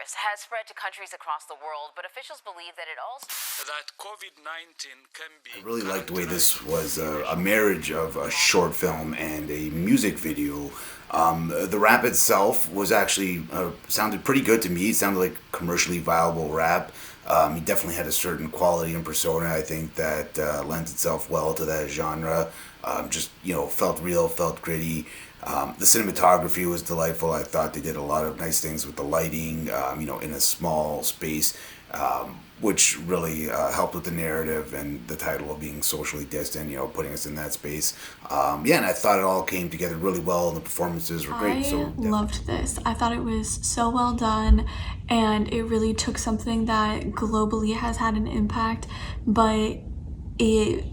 virus has spread to countries across the world, but officials believe that it also... That COVID-19 can be... I really liked the way this was a marriage of a short film and a music video. The rap itself was actually sounded pretty good to me. It sounded like commercially viable rap. He definitely had a certain quality and persona, I think, that lends itself well to that genre. Felt real, felt gritty. The cinematography was delightful. I thought they did a lot of nice things with the lighting, in a small space, which really helped with the narrative and the title of being socially distant, putting us in that space. And I thought it all came together really well, and the performances were great. I loved this. I thought it was so well done, and it really took something that globally has had an impact, but it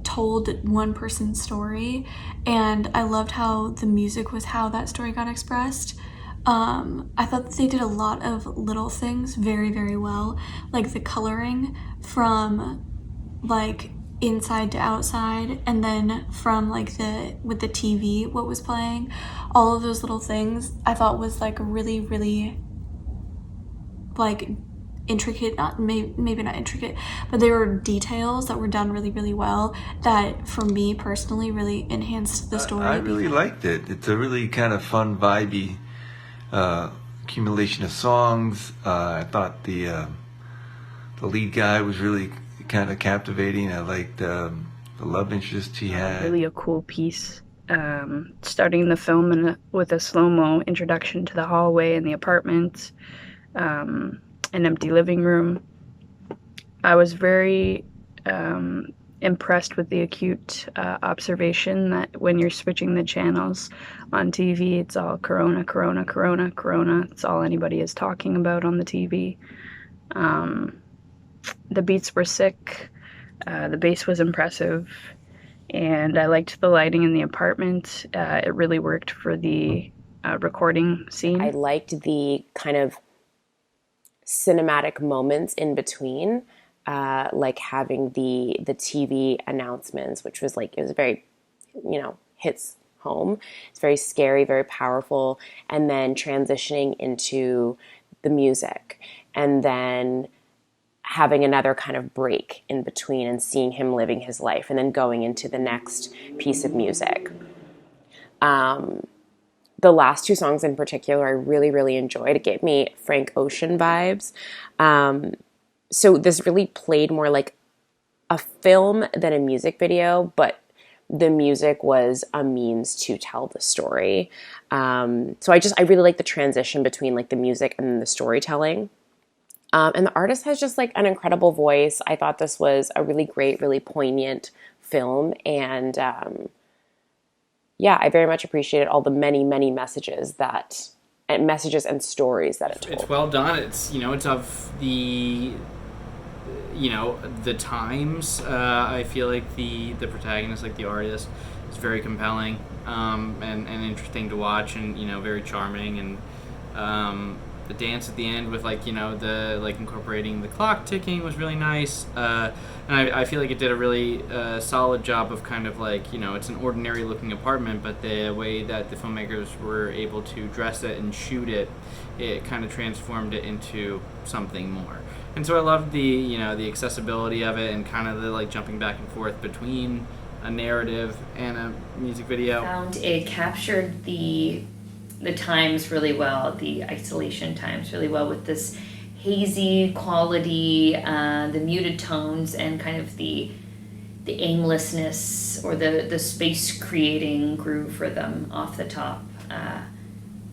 told one person's story, and I loved how the music was how that story got expressed. I thought that they did a lot of little things very, very well, like the coloring from like inside to outside, and then from like with the TV, what was playing, all of those little things I thought was like really, really like intricate, maybe not intricate, but they were details that were done really, really well that for me personally really enhanced the story. I really liked it. It's a really kind of fun, vibey accumulation of songs. I thought the lead guy was really kind of captivating. I liked the love interest he had. Really a cool piece. Starting the film with a slow-mo introduction to the hallway and the apartment. An empty living room. I was very impressed with the acute observation that when you're switching the channels on TV, it's all Corona, Corona, Corona, Corona. It's all anybody is talking about on the TV. The beats were sick. The bass was impressive. And I liked the lighting in the apartment. It really worked for the recording scene. I liked the kind of cinematic moments in between, like having the TV announcements, which was like, it was very, hits home. It's very scary, very powerful, and then transitioning into the music, and then having another kind of break in between and seeing him living his life, and then going into the next piece of music. The last two songs in particular, I really, really enjoyed. It gave me Frank Ocean vibes. So this really played more like a film than a music video, but the music was a means to tell the story. So I really like the transition between like the music and the storytelling. And the artist has just like an incredible voice. I thought this was a really great, really poignant film, and I very much appreciated all the many, many messages and stories that it told. It's well done. It's it's of the the times. I feel like the protagonist, like the artist, is very compelling and interesting to watch, and very charming, and the dance at the end with the incorporating the clock ticking was really nice, and I feel like it did a really solid job of kind of it's an ordinary looking apartment, but the way that the filmmakers were able to dress it and shoot it kind of transformed it into something more. And so I loved the the accessibility of it, and kind of the jumping back and forth between a narrative and a music video. I found it captured the times really well, the isolation times really well, with this hazy quality, the muted tones, and kind of the aimlessness or the space creating groove rhythm off the top.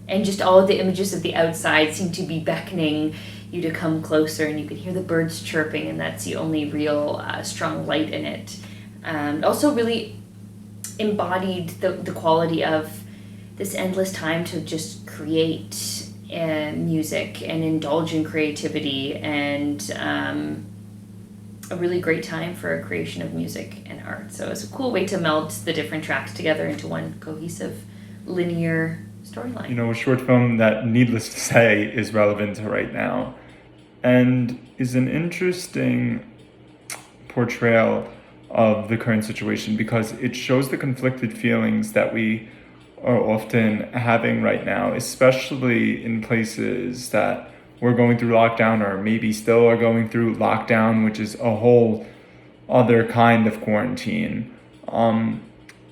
And just all of the images of the outside seem to be beckoning you to come closer, and you can hear the birds chirping, and that's the only real strong light in it. Also really embodied the quality of this endless time to just create music and indulge in creativity, and a really great time for a creation of music and art. So it's a cool way to meld the different tracks together into one cohesive, linear storyline. A short film that, needless to say, is relevant to right now, and is an interesting portrayal of the current situation, because it shows the conflicted feelings that we are often having right now, especially in places that were going through lockdown, or maybe still are going through lockdown, which is a whole other kind of quarantine.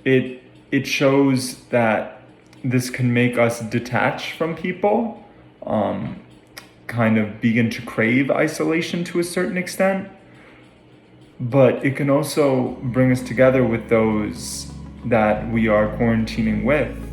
It shows that this can make us detach from people, kind of begin to crave isolation to a certain extent. But it can also bring us together with those that we are quarantining with.